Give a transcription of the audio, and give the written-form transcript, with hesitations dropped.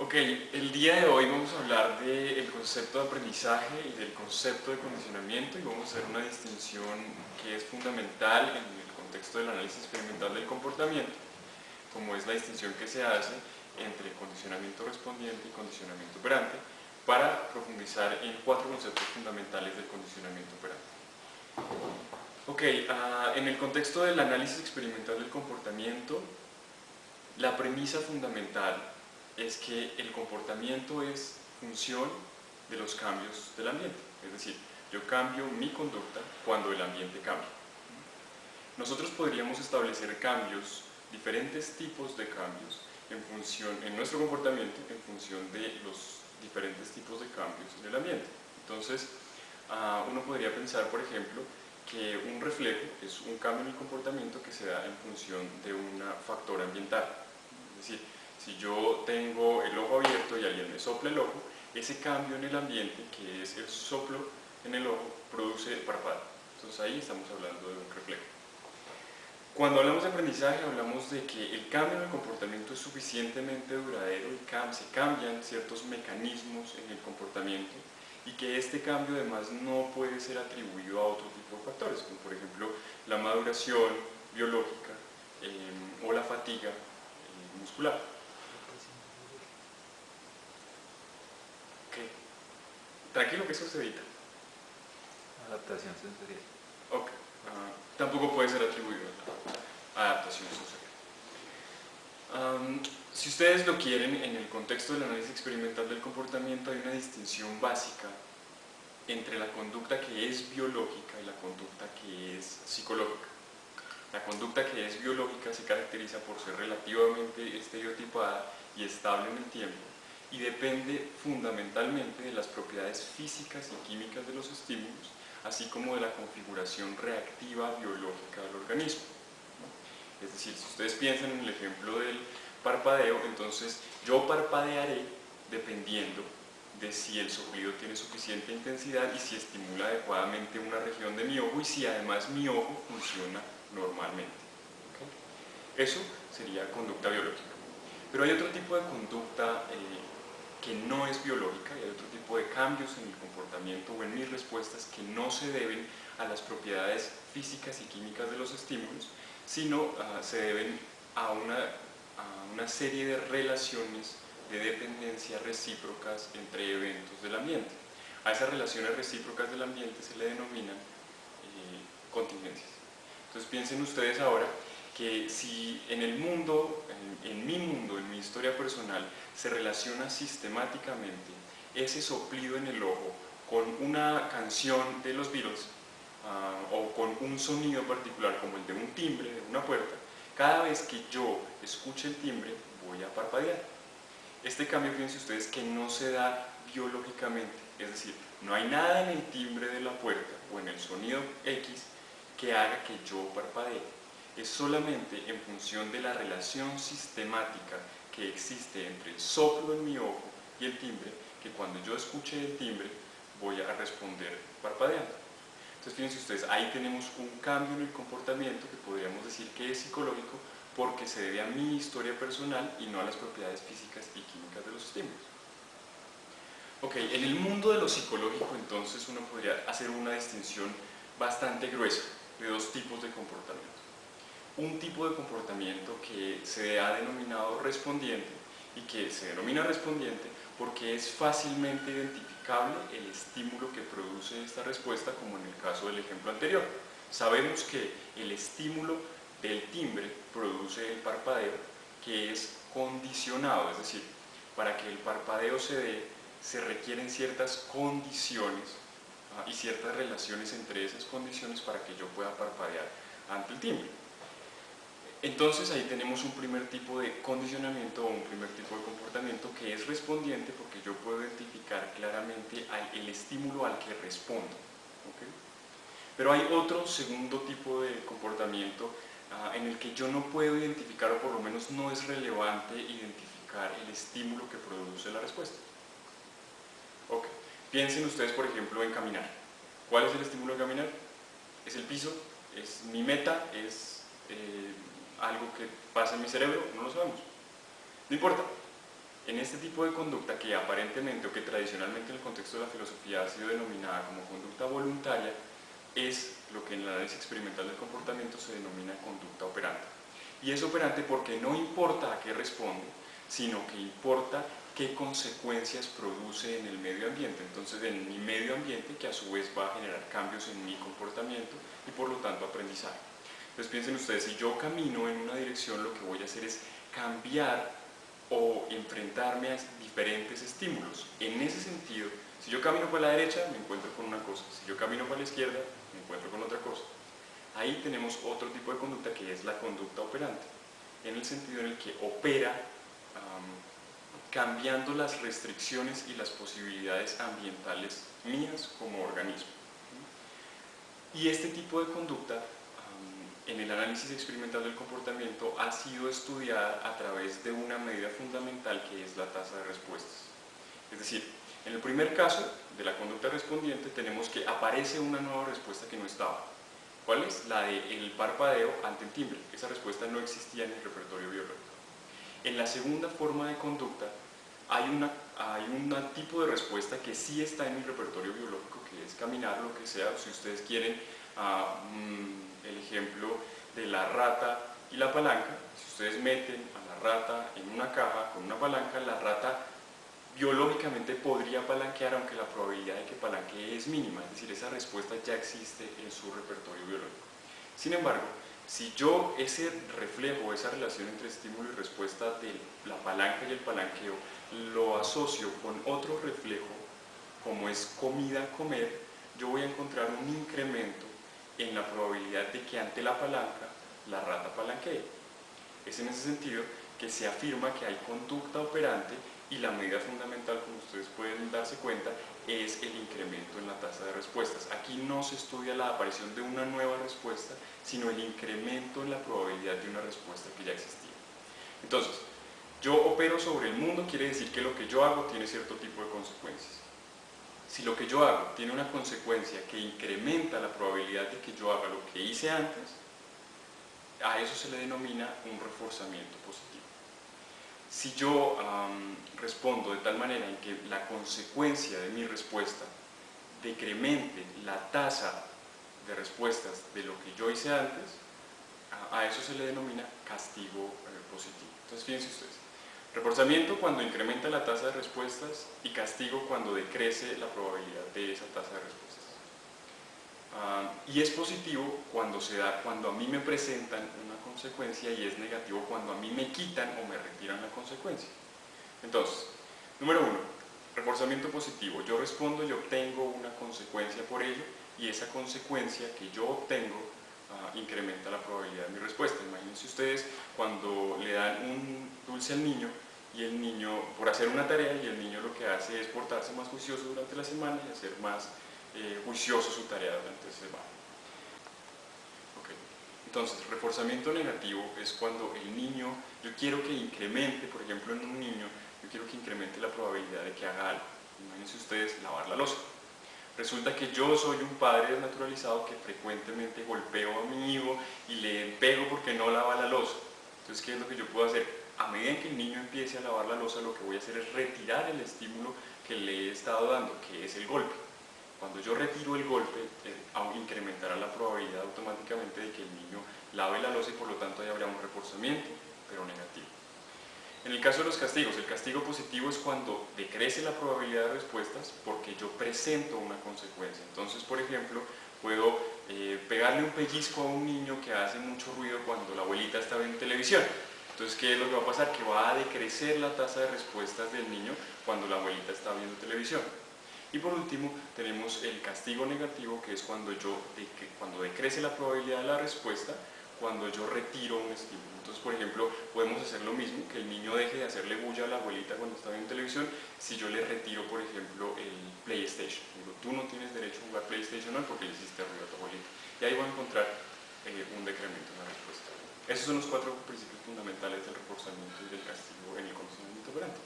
Ok, el día de hoy vamos a hablar del concepto de aprendizaje y del concepto de condicionamiento y vamos a hacer una distinción que es fundamental en el contexto del análisis experimental del comportamiento, como es la distinción que se hace entre condicionamiento respondiente y condicionamiento operante, para profundizar en cuatro conceptos fundamentales del condicionamiento operante. Ok, en el contexto del análisis experimental del comportamiento, la premisa fundamental es que el comportamiento es función de los cambios del ambiente, es decir, yo cambio mi conducta cuando el ambiente cambia. Nosotros podríamos establecer cambios, diferentes tipos de cambios, en nuestro comportamiento en función de los diferentes tipos de cambios en el ambiente. Entonces, uno podría pensar, por ejemplo, que un reflejo es un cambio en el comportamiento que se da en función de un factor ambiental. Es decir, si yo tengo el ojo abierto y alguien me sopla el ojo, ese cambio en el ambiente, que es el soplo en el ojo, produce parpadeo. Entonces ahí estamos hablando de un reflejo. Cuando hablamos de aprendizaje hablamos de que el cambio en el comportamiento es suficientemente duradero y se cambian ciertos mecanismos en el comportamiento y que este cambio además no puede ser atribuido a otro tipo de factores, como por ejemplo la maduración biológica o la fatiga muscular. Okay. Tranquilo que eso se evita. Adaptación sensorial. Ok. Tampoco puede ser atribuido a adaptación sensorial. Si ustedes lo quieren, en el contexto del análisis experimental del comportamiento hay una distinción básica entre la conducta que es biológica y la conducta que es psicológica. La conducta que es biológica se caracteriza por ser relativamente estereotipada y estable en el tiempo y depende fundamentalmente de las propiedades físicas y químicas de los estímulos, así como de la configuración reactiva biológica del organismo. Es decir, si ustedes piensan en el ejemplo del parpadeo, entonces yo parpadearé dependiendo de si el soplido tiene suficiente intensidad y si estimula adecuadamente una región de mi ojo y si además mi ojo funciona normalmente. ¿Okay? Eso sería conducta biológica. Pero hay otro tipo de conducta que no es biológica y hay otro tipo de cambios en el comportamiento o en mis respuestas que no se deben a las propiedades físicas y químicas de los estímulos, sino se deben a una serie de relaciones de dependencia recíprocas entre eventos del ambiente. A esas relaciones recíprocas del ambiente se le denominan contingencias. Entonces piensen ustedes ahora que si en el mundo, en mi historia personal, se relaciona sistemáticamente ese soplido en el ojo con una canción de los Beatles o con un sonido particular como el de un timbre de una puerta, cada vez que yo escuche el timbre voy a parpadear. Este cambio, fíjense ustedes, que no se da biológicamente, es decir, no hay nada en el timbre de la puerta o en el sonido X que haga que yo parpadee. Es solamente en función de la relación sistemática que existe entre el soplo en mi ojo y el timbre, que cuando yo escuche el timbre voy a responder parpadeando. Entonces fíjense ustedes, ahí tenemos un cambio en el comportamiento que podríamos decir que es psicológico porque se debe a mi historia personal y no a las propiedades físicas y químicas de los estímulos. Ok, en el mundo de lo psicológico entonces uno podría hacer una distinción bastante gruesa de dos tipos de comportamiento. Un tipo de comportamiento que se ha denominado respondiente y que se denomina respondiente porque es fácilmente identificable el estímulo que produce esta respuesta, como en el caso del ejemplo anterior. Sabemos que el estímulo del timbre produce el parpadeo, que es condicionado, es decir, para que el parpadeo se dé, se requieren ciertas condiciones y ciertas relaciones entre esas condiciones para que yo pueda parpadear ante el timbre. Entonces ahí tenemos un primer tipo de condicionamiento o un primer tipo de comportamiento que es respondiente porque yo puedo identificar claramente el estímulo al que respondo. ¿Okay? Pero hay otro segundo tipo de comportamiento en el que yo no puedo identificar, o por lo menos no es relevante identificar el estímulo que produce la respuesta. Okay. Piensen ustedes, por ejemplo, en caminar. ¿Cuál es el estímulo de caminar? ¿Es el piso? ¿Es mi meta? ¿Es algo que pasa en mi cerebro? No lo sabemos. No importa. En este tipo de conducta que aparentemente o que tradicionalmente en el contexto de la filosofía ha sido denominada como conducta voluntaria, es lo que en el análisis experimental del comportamiento se denomina conducta operante. Y es operante porque no importa a qué responde, sino que importa qué consecuencias produce en el medio ambiente. Entonces, en mi medio ambiente, que a su vez va a generar cambios en mi comportamiento y por lo tanto aprendizaje. Entonces piensen ustedes, si yo camino en una dirección, lo que voy a hacer es cambiar o enfrentarme a diferentes estímulos. En ese sentido, si yo camino para la derecha, me encuentro con una cosa. Si yo camino para la izquierda, me encuentro con otra cosa. Ahí tenemos otro tipo de conducta que es la conducta operante, en el sentido en el que opera cambiando las restricciones y las posibilidades ambientales mías como organismo. Y este tipo de conducta en el análisis experimental del comportamiento ha sido estudiada a través de una medida fundamental que es la tasa de respuestas. Es decir, en el primer caso de la conducta respondiente tenemos que aparece una nueva respuesta que no estaba. ¿Cuál es? La del parpadeo ante el timbre. Esa respuesta no existía en el repertorio biológico. En la segunda forma de conducta hay un tipo de respuesta que sí está en mi repertorio biológico, que es caminar, lo que sea. Si ustedes quieren el ejemplo de la rata y la palanca, si ustedes meten a la rata en una caja con una palanca, la rata biológicamente podría palanquear, aunque la probabilidad de que palanquee es mínima, es decir, esa respuesta ya existe en su repertorio biológico. Sin embargo, si yo ese reflejo, esa relación entre estímulo y respuesta de la palanca y el palanqueo, lo asocio con otro reflejo, como es comida, comer, yo voy a encontrar un incremento en la probabilidad de que ante la palanca la rata palanquee. Es en ese sentido que se afirma que hay conducta operante y la medida fundamental, como ustedes pueden darse cuenta, es el incremento en la tasa de respuestas. Aquí no se estudia la aparición de una nueva respuesta, sino el incremento en la probabilidad de una respuesta que ya existía. Entonces, yo opero sobre el mundo, quiere decir que lo que yo hago tiene cierto tipo de consecuencias. Si lo que yo hago tiene una consecuencia que incrementa la probabilidad de que yo haga lo que hice antes, a eso se le denomina un reforzamiento positivo. Si yo respondo de tal manera en que la consecuencia de mi respuesta decremente la tasa de respuestas de lo que yo hice antes, a eso se le denomina castigo positivo. Entonces fíjense ustedes, reforzamiento cuando incrementa la tasa de respuestas y castigo cuando decrece la probabilidad de esa tasa de respuestas. Y es positivo cuando se da cuando a mí me presentan una consecuencia y es negativo cuando a mí me quitan o me retiran la consecuencia. Entonces, número 1, reforzamiento positivo. Yo respondo y obtengo una consecuencia por ello y esa consecuencia que yo obtengo incrementa la probabilidad de mi respuesta. Imagínense ustedes cuando le dan un dulce al niño y el niño, por hacer una tarea, y el niño lo que hace es portarse más juicioso durante la semana y hacer más juicioso su tarea durante la semana. Okay. Entonces, reforzamiento negativo es cuando el niño, yo quiero que incremente, por ejemplo en un niño, yo quiero que incremente la probabilidad de que haga algo. Imagínense ustedes lavar la loza. Resulta que yo soy un padre desnaturalizado que frecuentemente golpeo a mi hijo y le pego porque no lava la loza. Entonces, ¿qué es lo que yo puedo hacer? A medida que el niño empiece a lavar la loza, lo que voy a hacer es retirar el estímulo que le he estado dando, que es el golpe. Cuando yo retiro el golpe, incrementará la probabilidad automáticamente de que el niño lave la loza y por lo tanto ahí habrá un reforzamiento, pero negativo. En el caso de los castigos, el castigo positivo es cuando decrece la probabilidad de respuestas porque yo presento una consecuencia. Entonces, por ejemplo, puedo pegarle un pellizco a un niño que hace mucho ruido cuando la abuelita está viendo televisión. Entonces, ¿qué es lo que va a pasar? Que va a decrecer la tasa de respuestas del niño cuando la abuelita está viendo televisión. Y por último, tenemos el castigo negativo, que es cuando decrece la probabilidad de la respuesta, cuando yo retiro un estímulo. Entonces, por ejemplo, podemos hacer lo mismo, que el niño deje de hacerle bulla a la abuelita cuando está viendo televisión, si yo le retiro, por ejemplo, el PlayStation. Digo, tú no tienes derecho a jugar PlayStation hoy porque le hiciste ruido a tu abuelita. Y ahí voy a encontrar un decremento en la respuesta. Esos son los 4 principios fundamentales del reforzamiento y del castigo en el condicionamiento operante.